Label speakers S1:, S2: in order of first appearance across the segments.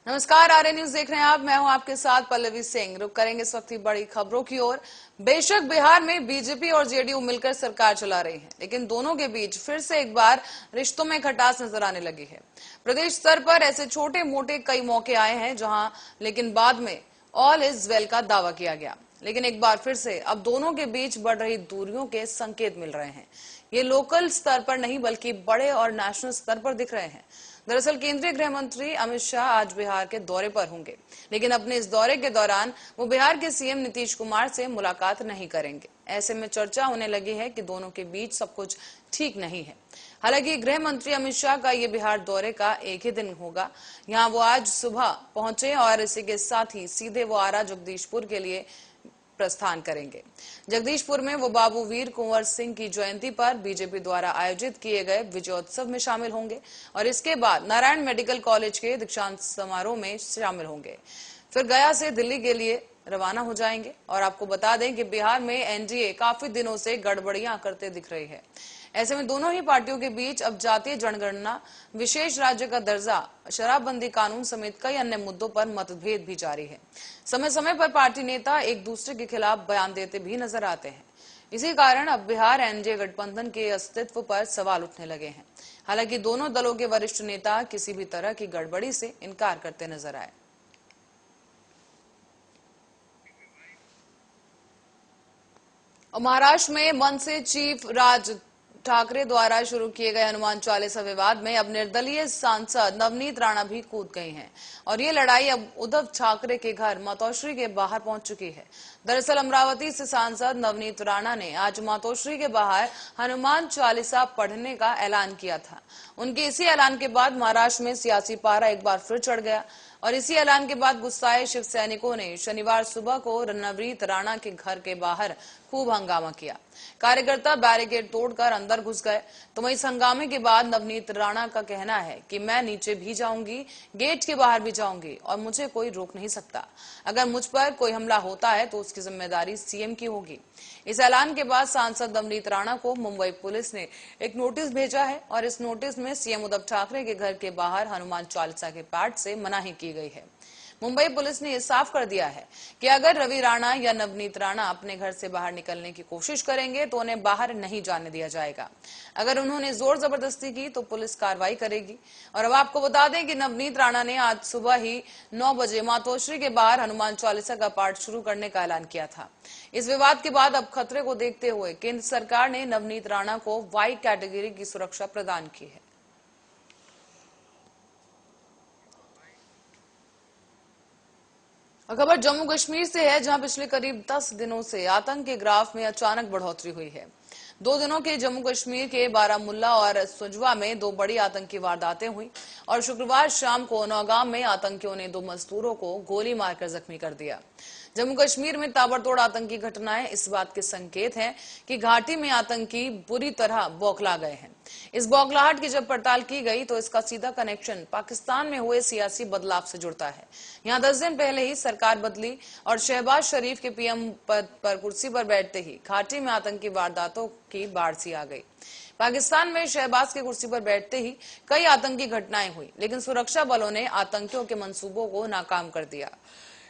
S1: नमस्कार, आर्य न्यूज देख रहे हैं आप। मैं हूं आपके साथ पल्लवी सिंह। रुक करेंगे इस वक्त की बड़ी खबरों की ओर। बेशक बिहार में बीजेपी और जेडीयू मिलकर सरकार चला रही है, लेकिन दोनों के बीच फिर से एक बार रिश्तों में खटास नजर आने लगी है। प्रदेश स्तर पर ऐसे छोटे मोटे कई मौके आए हैं जहां लेकिन बाद में ऑल इज वेल का दावा किया गया, लेकिन एक बार फिर से अब दोनों के बीच बढ़ रही दूरियों के संकेत मिल रहे हैं। ये लोकल स्तर पर नहीं बल्कि बड़े और नेशनल स्तर पर दिख रहे हैं। दरअसल केंद्रीय गृह मंत्री अमित शाह आज बिहार के दौरे पर होंगे, लेकिन अपने इस दौरे के दौरान वो बिहार के सीएम नीतीश कुमार से मुलाकात नहीं करेंगे। ऐसे में चर्चा होने लगी है कि दोनों के बीच सब कुछ ठीक नहीं है। हालांकि गृह मंत्री अमित शाह का ये बिहार दौरे का एक ही दिन होगा। यहाँ वो आज सुबह पहुंचे और इसी के साथ ही सीधे वो आरा जगदीशपुर के लिए प्रस्थान करेंगे। जगदीशपुर में वो बाबू वीर कुंवर सिंह की जयंती पर बीजेपी द्वारा आयोजित किए गए विजयोत्सव में शामिल होंगे और इसके बाद नारायण मेडिकल कॉलेज के दीक्षांत समारोह में शामिल होंगे। फिर गया से दिल्ली के लिए रवाना हो जाएंगे। और आपको बता दें कि बिहार में एनडीए काफी दिनों से गड़बड़ियां करते दिख रही है। ऐसे में दोनों ही पार्टियों के बीच अब जातीय जनगणना, विशेष राज्य का दर्जा, शराबबंदी कानून समेत कई अन्य मुद्दों पर मतभेद भी जारी है। समय समय पर पार्टी नेता एक दूसरे के खिलाफ बयान देते भी नजर आते हैं। इसी कारण अब बिहार एनडीए गठबंधन के अस्तित्व पर सवाल उठने लगे हैं। हालांकि दोनों दलों के वरिष्ठ नेता किसी भी तरह की गड़बड़ी से इनकार करते नजर आए। और महाराष्ट्र में मनसे चीफ राज ठाकरे द्वारा शुरू किए गए हनुमान चालीसा विवाद में अब निर्दलीय सांसद नवनीत राणा भी कूद गई हैं और ये लड़ाई अब उद्धव ठाकरे के घर मातोश्री के बाहर पहुंच चुकी है। दरअसल अमरावती से सांसद नवनीत राणा ने आज मातोश्री के बाहर हनुमान चालीसा पढ़ने का ऐलान किया था। उनके इसी ऐलान के बाद महाराष्ट्र में सियासी पारा एक बार फिर चढ़ गया और इसी ऐलान के बाद गुस्साए शिव सैनिकों ने शनिवार सुबह को नवनीत राणा के घर के बाहर खूब हंगामा किया। कार्यकर्ता बैरिकेड तोड़कर अंदर घुस गए। तो इस हंगामे के बाद नवनीत राणा का कहना है कि मैं नीचे भी जाऊंगी, गेट के बाहर भी जाऊंगी और मुझे कोई रोक नहीं सकता। अगर मुझ पर कोई हमला होता है तो उसकी जिम्मेदारी सीएम की होगी। इस ऐलान के बाद सांसद नवनीत राणा को मुंबई पुलिस ने एक नोटिस भेजा है और इस नोटिस में सीएम उद्धव ठाकरे के घर के बाहर हनुमान चालीसा के पाठ से मनाही की गई है। मुंबई पुलिस ने यह साफ कर दिया है कि अगर रवि राणा या नवनीत राणा अपने घर से बाहर निकलने की कोशिश करेंगे तो उन्हें बाहर नहीं जाने दिया जाएगा। अगर उन्होंने जोर जबरदस्ती की तो पुलिस कार्रवाई करेगी। और अब आपको बता दें कि नवनीत राणा ने आज सुबह ही 9 बजे मातोश्री के बाहर हनुमान चालीसा का पाठ शुरू करने का ऐलान किया था। इस विवाद के बाद अब खतरे को देखते हुए केंद्र सरकार ने नवनीत राणा को वाई कैटेगरी की सुरक्षा प्रदान की है। खबर जम्मू कश्मीर से है, जहां पिछले करीब 10 दिनों से आतंक के ग्राफ में अचानक बढ़ोतरी हुई है। 2 दिनों के जम्मू कश्मीर के बारामुल्ला और सुजवा में 2 बड़ी आतंकी वारदातें हुई और शुक्रवार शाम को नौगाम में आतंकियों ने 2 मजदूरों को गोली मारकर जख्मी कर दिया। जम्मू कश्मीर में ताबड़तोड़ आतंकी घटनाएं इस बात के संकेत हैं कि घाटी में आतंकी बुरी तरह बौखला गए हैं। इस बौखलाहट की जब पड़ताल की गई तो इसका सीधा कनेक्शन पाकिस्तान में हुए सियासी बदलाव से जुड़ता है। यहां 10 दिन पहले ही सरकार बदली और शहबाज शरीफ के पीएम पद पर कुर्सी पर बैठते ही घाटी में आतंकी वारदातों की बाढ़ सी आ गई। पाकिस्तान में शहबाज की कुर्सी पर बैठते ही कई आतंकी घटनाएं हुई, लेकिन सुरक्षा बलों ने आतंकियों के मंसूबों को नाकाम कर दिया।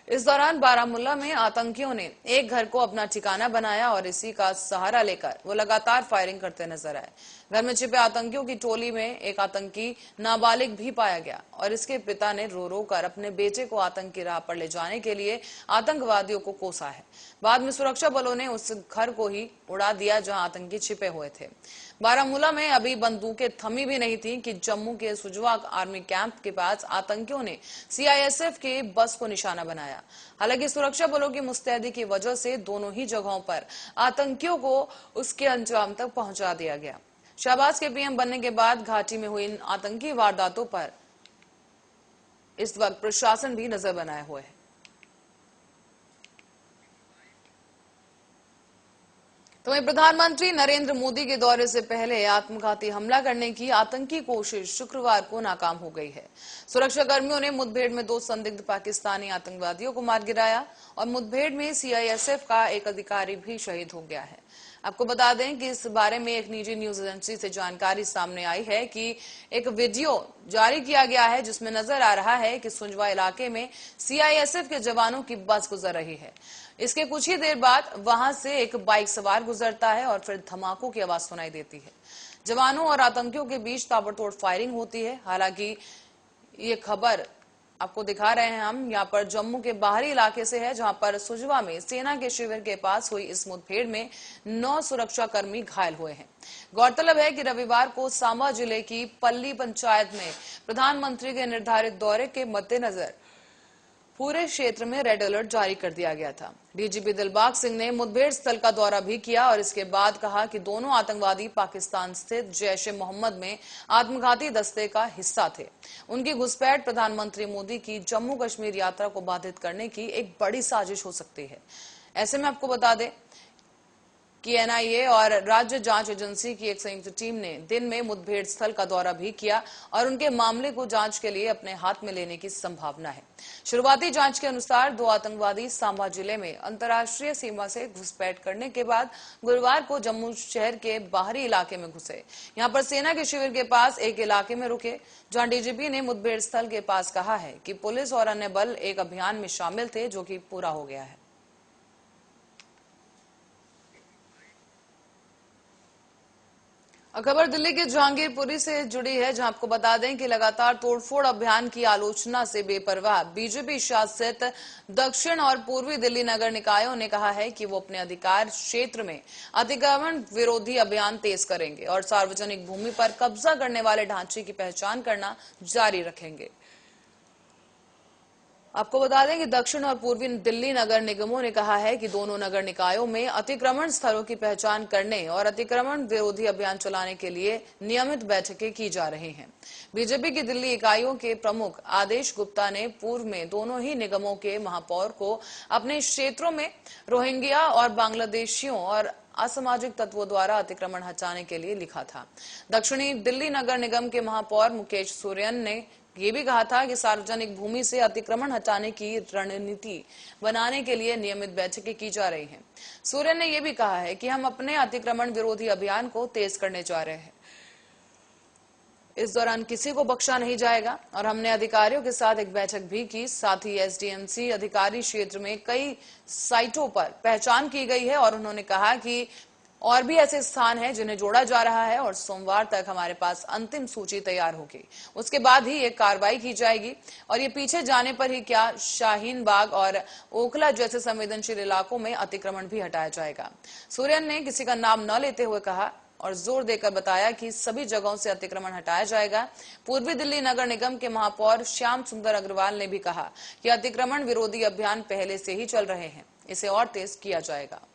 S1: इस दौरान बारामुल्ला में आतंकियों ने एक घर को अपना ठिकाना बनाया और इसी का सहारा लेकर वो लगातार फायरिंग करते नजर आए। घर में छिपे आतंकियों की टोली में एक आतंकी नाबालिग भी पाया गया और इसके पिता ने रो रो कर अपने बेटे को आतंकी राह पर ले जाने के लिए आतंकवादियों को कोसा है। बाद में सुरक्षा बलों ने उस घर को ही उड़ा दिया जहां आतंकी छिपे हुए थे। बारामूला में अभी बंदूकें थमी भी नहीं थी कि जम्मू के सुजवा आर्मी कैंप के पास आतंकियों ने सीआईएसएफ के बस को निशाना बनाया। हालांकि सुरक्षा बलों की मुस्तैदी की वजह से दोनों ही जगहों पर आतंकियों को उसके अंजाम तक पहुंचा दिया गया। शहबाज के पीएम बनने के बाद घाटी में हुई इन आतंकी वारदातों पर इस वक्त प्रशासन भी नजर बनाए हुए है। तो वहीं प्रधानमंत्री नरेंद्र मोदी के दौरे से पहले आत्मघाती हमला करने की आतंकी कोशिश शुक्रवार को नाकाम हो गई है। सुरक्षा कर्मियों ने मुठभेड़ में 2 संदिग्ध पाकिस्तानी आतंकवादियों को मार गिराया और मुठभेड़ में सीआईएसएफ का एक अधिकारी भी शहीद हो गया है। आपको बता दें कि इस बारे में एक निजी न्यूज एजेंसी से जानकारी सामने आई है कि एक वीडियो जारी किया गया है जिसमें नजर आ रहा है कि सुंजवा इलाके में सीआईएसएफ के जवानों की बस गुजर रही है। इसके कुछ ही देर बाद वहां से एक बाइक सवार गुजरता है और फिर धमाकों की आवाज सुनाई देती है। जवानों और आतंकियों के बीच ताबड़तोड़ फायरिंग होती है। हालांकि ये खबर आपको दिखा रहे हैं हम यहाँ पर जम्मू के बाहरी इलाके से है, जहां पर सुजवा में सेना के शिविर के पास हुई इस मुठभेड़ में 9 सुरक्षाकर्मी घायल हुए हैं। गौरतलब है कि रविवार को सांबा जिले की पल्ली पंचायत में प्रधानमंत्री के निर्धारित दौरे के मद्देनजर पूरे क्षेत्र में रेड अलर्ट जारी कर दिया गया था। डीजीपी दिलबाग सिंह ने मुठभेड़ स्थल का दौरा भी किया और इसके बाद कहा कि दोनों आतंकवादी पाकिस्तान स्थित जैश ए मोहम्मद में आत्मघाती दस्ते का हिस्सा थे। उनकी घुसपैठ प्रधानमंत्री मोदी की जम्मू कश्मीर यात्रा को बाधित करने की एक बड़ी साजिश हो सकती है। ऐसे में आपको बता दें कि एनआईए और राज्य जांच एजेंसी की एक संयुक्त टीम ने दिन में मुठभेड़ स्थल का दौरा भी किया और उनके मामले को जांच के लिए अपने हाथ में लेने की संभावना है। शुरुआती जांच के अनुसार 2 आतंकवादी सांबा जिले में अंतर्राष्ट्रीय सीमा से घुसपैठ करने के बाद गुरुवार को जम्मू शहर के बाहरी इलाके में घुसे। यहां पर सेना के शिविर के पास एक इलाके में रुके, जहां डीजीपी ने मुठभेड़ स्थल के पास कहा है कि पुलिस और अन्य बल एक अभियान में शामिल थे जो कि पूरा हो गया है। खबर दिल्ली के जहांगीरपुरी से जुड़ी है, जहां आपको बता दें कि लगातार तोड़फोड़ अभियान की आलोचना से बेपरवाह बीजेपी शासित दक्षिण और पूर्वी दिल्ली नगर निकायों ने कहा है कि वो अपने अधिकार क्षेत्र में अतिक्रमण विरोधी अभियान तेज करेंगे और सार्वजनिक भूमि पर कब्जा करने वाले ढांचे की पहचान करना जारी रखेंगे। आपको बता दें कि दक्षिण और पूर्वी दिल्ली नगर निगमों ने कहा है कि दोनों नगर निकायों में अतिक्रमण स्थलों की पहचान करने और अतिक्रमण विरोधी अभियान चलाने के लिए नियमित बैठकें की जा रही हैं। बीजेपी की दिल्ली इकाइयों के प्रमुख आदेश गुप्ता ने पूर्व में दोनों ही निगमों के महापौर को अपने क्षेत्रों में रोहिंग्या और बांग्लादेशियों और असामाजिक तत्वों द्वारा अतिक्रमण हटाने के लिए लिखा था। दक्षिणी दिल्ली नगर निगम के महापौर मुकेश सूर्यन ने ये भी कहा था कि सार्वजनिक भूमि से अतिक्रमण हटाने की रणनीति बनाने के लिए नियमित बैठकें की जा रही हैं। सूर्यन ने यह भी कहा है कि हम अपने अतिक्रमण विरोधी अभियान को तेज करने जा रहे हैं। इस दौरान किसी को बख्शा नहीं जाएगा और हमने अधिकारियों के साथ एक बैठक भी की। साथ ही एसडीएमसी अधिकारी क्षेत्र में कई साइटों पर पहचान की गई है और उन्होंने कहा कि और भी ऐसे स्थान हैं जिन्हें जोड़ा जा रहा है और सोमवार तक हमारे पास अंतिम सूची तैयार होगी। उसके बाद ही ये कार्रवाई की जाएगी और ये पीछे जाने पर ही क्या शाहीन बाग और ओखला जैसे संवेदनशील इलाकों में अतिक्रमण भी हटाया जाएगा। सूर्यन ने किसी का नाम न लेते हुए कहा और जोर देकर बताया कि सभी जगहों से अतिक्रमण हटाया जाएगा। पूर्वी दिल्ली नगर निगम के महापौर श्याम सुंदर अग्रवाल ने भी कहा कि अतिक्रमण विरोधी अभियान पहले से ही चल रहे हैं, इसे और तेज किया जाएगा।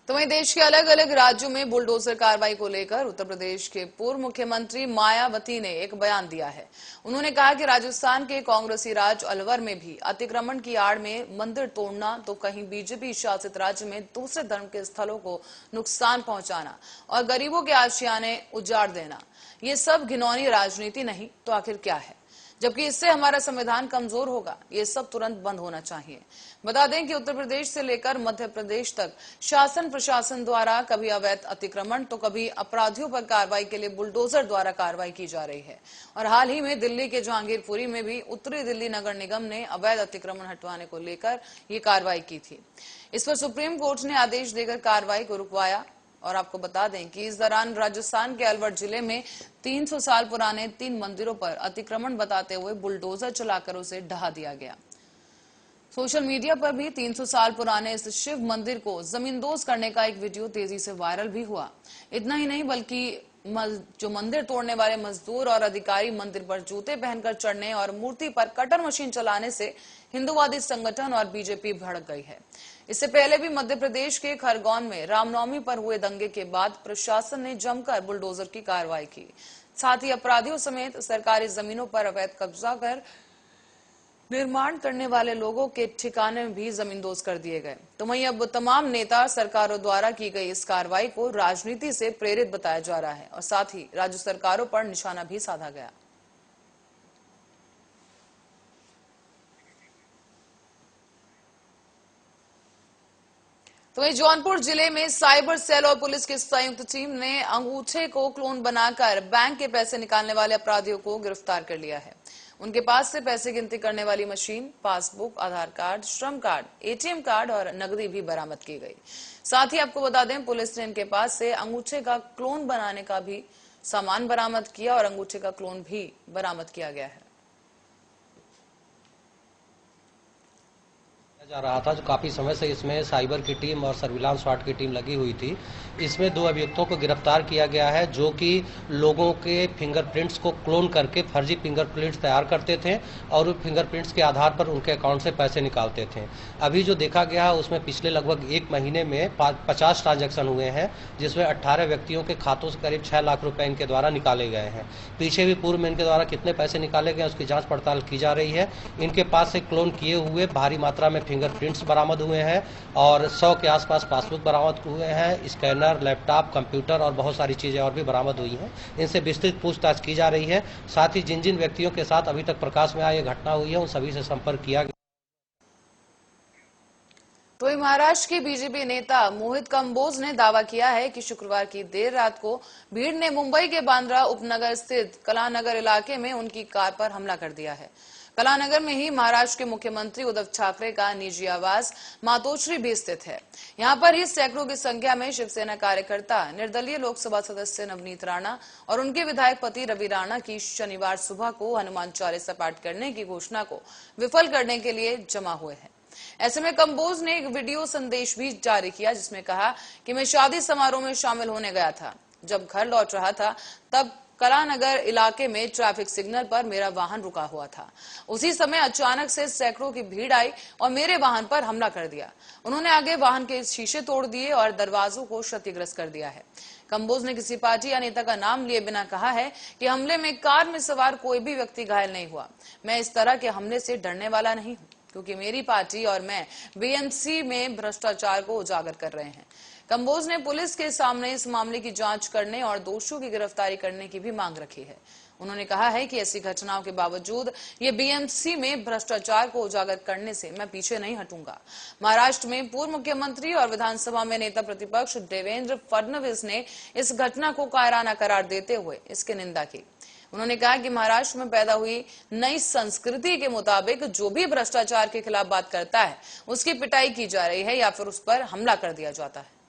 S1: तो वहीं देश के अलग अलग राज्यों में बुलडोजर कार्रवाई को लेकर उत्तर प्रदेश के पूर्व मुख्यमंत्री मायावती ने एक बयान दिया है। उन्होंने कहा कि राजस्थान के कांग्रेसी राज्य अलवर में भी अतिक्रमण की आड़ में मंदिर तोड़ना, तो कहीं बीजेपी शासित राज्य में दूसरे धर्म के स्थलों को नुकसान पहुंचाना और गरीबों के आशियाने उजाड़ देना, ये सब घिनौनी राजनीति नहीं तो आखिर क्या है? जबकि इससे हमारा संविधान कमजोर होगा। ये सब तुरंत बंद होना चाहिए। बता दें कि उत्तर प्रदेश से लेकर मध्य प्रदेश तक शासन प्रशासन द्वारा कभी अवैध अतिक्रमण तो कभी अपराधियों पर कार्रवाई के लिए बुलडोजर द्वारा कार्रवाई की जा रही है। और हाल ही में दिल्ली के जहांगीरपुरी में भी उत्तरी दिल्ली नगर निगम ने अवैध अतिक्रमण हटवाने को लेकर ये कार्रवाई की थी। इस पर सुप्रीम कोर्ट ने आदेश देकर कार्रवाई को रुकवाया। और आपको बता दें कि इस दौरान राजस्थान के अलवर जिले में 300 साल पुराने 3 मंदिरों पर अतिक्रमण बताते हुए बुलडोजर चलाकर उसे ढहा दिया गया। सोशल मीडिया पर भी 300 साल पुराने इस शिव मंदिर को जमींदोज करने का एक वीडियो तेजी से वायरल भी हुआ। इतना ही नहीं बल्कि जो मंदिर तोड़ने वाले मजदूर और अधिकारी मंदिर पर जूते पहनकर चढ़ने और मूर्ति पर कटर मशीन चलाने से हिंदूवादी संगठन और बीजेपी भड़क गई है। इससे पहले भी मध्य प्रदेश के खरगोन में रामनवमी पर हुए दंगे के बाद प्रशासन ने जमकर बुलडोजर की कार्रवाई की। साथ ही अपराधियों समेत सरकारी जमीनों पर अवैध कब्जा कर निर्माण करने वाले लोगों के ठिकाने भी जमींदोज कर दिए गए। तो वहीं अब तमाम नेता सरकारों द्वारा की गई इस कार्रवाई को राजनीति से प्रेरित बताया जा रहा है और साथ ही राज्य सरकारों पर निशाना भी साधा गया। तो वहीं जौनपुर जिले में साइबर सेल और पुलिस की संयुक्त टीम ने अंगूठे को क्लोन बनाकर बैंक के पैसे निकालने वाले अपराधियों को गिरफ्तार कर लिया है। उनके पास से पैसे गिनती करने वाली मशीन, पासबुक, आधार कार्ड, श्रम कार्ड, एटीएम कार्ड और नकदी भी बरामद की गई। साथ ही आपको बता दें, पुलिस ने इनके पास से अंगूठे का क्लोन बनाने का भी सामान बरामद किया और अंगूठे का क्लोन भी बरामद किया गया है।
S2: जा रहा था, जो काफी समय से इसमें साइबर की टीम और सर्विलांस स्वाट की टीम लगी हुई थी। इसमें 2 अभियुक्तों को गिरफ्तार किया गया है, जो कि लोगों के फिंगरप्रिंट्स को क्लोन करके फर्जी फिंगरप्रिंट्स तैयार करते थे और उन फिंगरप्रिंट्स के आधार पर उनके अकाउंट से पैसे निकालते थे। अभी जो देखा गया है उसमें पिछले लगभग 1 महीने में 50 ट्रांजैक्शन हुए हैं, जिसमें 18 व्यक्तियों के खातों से करीब 6 लाख रुपए इनके द्वारा निकाले गए हैं। पीछे भी पूर्व में इनके द्वारा कितने पैसे निकाले गए उसकी जांच पड़ताल की जा रही है। इनके पास से क्लोन किए हुए भारी मात्रा में फिंगरप्रिंट्स बरामद हुए हैं और 100 के आसपास पासबुक बरामद हुए हैं। स्कैनर, लैपटॉप, कंप्यूटर और बहुत सारी चीजें और भी बरामद हुई हैं। इनसे विस्तृत पूछताछ की जा रही है। साथ ही जिन जिन व्यक्तियों के साथ अभी तक प्रकाश में आई घटना हुई है उन सभी से संपर्क किया गया।
S1: तो महाराष्ट्र के बीजेपी नेता मोहित कंबोज ने दावा किया है कि शुक्रवार की देर रात को भीड़ ने मुंबई के बांद्रा उपनगर स्थित कलानगर इलाके में उनकी कार पर हमला कर दिया है। कलानगर में ही महाराष्ट्र के मुख्यमंत्री उद्धव ठाकरे का निजी आवास मातोश्री भी स्थित है। यहां पर ही सैकड़ों की संख्या में शिवसेना कार्यकर्ता, निर्दलीय लोकसभा सदस्य नवनीत राणा और उनके विधायक पति रवि राणा की शनिवार सुबह को हनुमान चालीसा पाठ करने की घोषणा को विफल करने के लिए जमा हुए हैं। ऐसे में कंबोज ने एक वीडियो संदेश भी जारी किया, जिसमें कहा कि मैं शादी समारोह में शामिल होने गया था। जब घर लौट रहा था तब कलानगर इलाके में ट्रैफिक सिग्नल पर मेरा वाहन रुका हुआ था। उसी समय अचानक से सैकड़ों की भीड़ आई और मेरे वाहन पर हमला कर दिया। उन्होंने आगे वाहन के शीशे तोड़ दिए और दरवाजों को क्षतिग्रस्त कर दिया है। कंबोज ने किसी पार्टी या नेता का नाम लिए बिना कहा है कि हमले में कार में सवार कोई भी व्यक्ति घायल नहीं हुआ। मैं इस तरह के हमले से डरने वाला नहीं हूं, क्योंकि मेरी पार्टी और मैं बीएमसी में भ्रष्टाचार को उजागर कर रहे हैं। कंबोज ने पुलिस के सामने इस मामले की जांच करने और दोषियों की गिरफ्तारी करने की भी मांग रखी है। उन्होंने कहा है कि ऐसी घटनाओं के बावजूद ये बीएमसी में भ्रष्टाचार को उजागर करने से मैं पीछे नहीं हटूंगा। महाराष्ट्र में पूर्व मुख्यमंत्री और विधानसभा में नेता प्रतिपक्ष देवेंद्र फडणवीस ने इस घटना को कायराना करार देते हुए इसकी निंदा की। उन्होंने कहा कि महाराष्ट्र में पैदा हुई नई संस्कृति के मुताबिक जो भी भ्रष्टाचार के खिलाफ बात करता है उसकी पिटाई की जा रही है या फिर उस पर हमला कर दिया जाता है।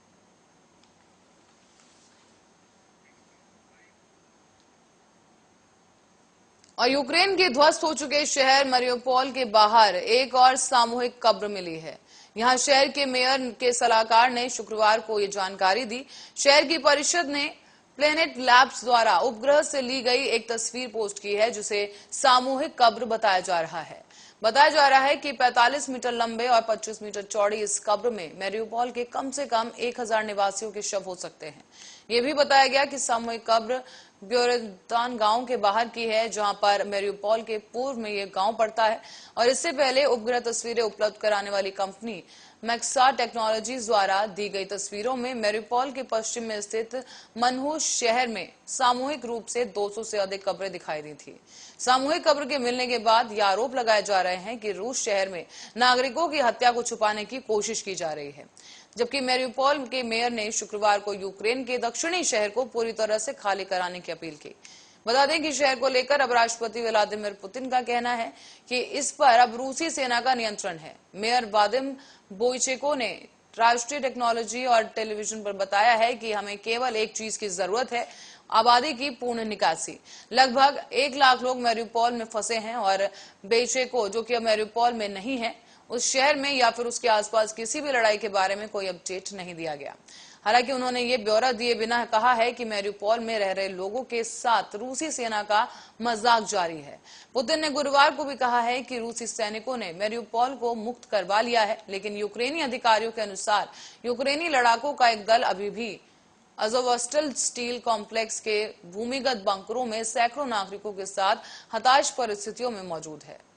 S1: और यूक्रेन के ध्वस्त हो चुके शहर मरियोपोल के बाहर एक और सामूहिक कब्र मिली है। यहां शहर के मेयर के सलाहकार ने शुक्रवार को ये जानकारी दी। शहर की परिषद ने प्लेनेट लैब्स द्वारा उपग्रह से ली गई एक तस्वीर पोस्ट की है, जिसे सामूहिक कब्र बताया जा रहा है। बताया जा रहा है कि 45 मीटर लंबे और 25 मीटर चौड़ी इस कब्र में मैरियोपोल के कम से कम 1000 निवासियों के शव हो सकते हैं। ये भी बताया गया कि सामूहिक कब्र ब्योरेदान गांव के बाहर की है, जहां पर मैरियोपोल के पूर्व में ये गांव पड़ता है। और इससे पहले उपग्रह तस्वीरें उपलब्ध कराने वाली कंपनी मैक्सा टेक्नोलॉजीज द्वारा दी गई तस्वीरों में मैरियोपोल के पश्चिम में स्थित मनहूस शहर में सामूहिक रूप से 200 से अधिक कब्रें दिखाई दी थी। सामूहिक कब्र के मिलने के बाद यह आरोप लगाए जा रहे हैं कि रूस शहर में नागरिकों की हत्या को छुपाने की कोशिश की जा रही है। जबकि मैरियोपोल के मेयर ने शुक्रवार को यूक्रेन के दक्षिणी शहर को पूरी तरह से खाली कराने की अपील की। बता दें कि शहर को लेकर अब राष्ट्रपति व्लादिमीर पुतिन का कहना है कि इस पर अब रूसी सेना का नियंत्रण है। मेयर वादिम बोइचेको ने राष्ट्रीय टेक्नोलॉजी और टेलीविजन पर बताया है कि हमें केवल एक चीज की जरूरत है, आबादी की पूर्ण निकासी। लगभग 1 लाख लोग मैरियोपोल में फंसे हैं और बोइचेको, जो कि मैरियोपोल में नहीं है, उस शहर में या फिर उसके आसपास किसी भी लड़ाई के बारे में कोई अपडेट नहीं दिया गया। हालांकि उन्होंने ये ब्यौरा दिए बिना कहा है कि मैरियोपोल में रह रहे लोगों के साथ रूसी सेना का मजाक जारी है। पुतिन ने गुरुवार को भी कहा है कि रूसी सैनिकों ने मैरियोपोल को मुक्त करवा लिया है, लेकिन यूक्रेनी अधिकारियों के अनुसार यूक्रेनी लड़ाकों का एक दल अभी भी अज़ोवस्टल स्टील कॉम्प्लेक्स के भूमिगत बंकरों में सैकड़ों नागरिकों के साथ हताश परिस्थितियों में मौजूद है।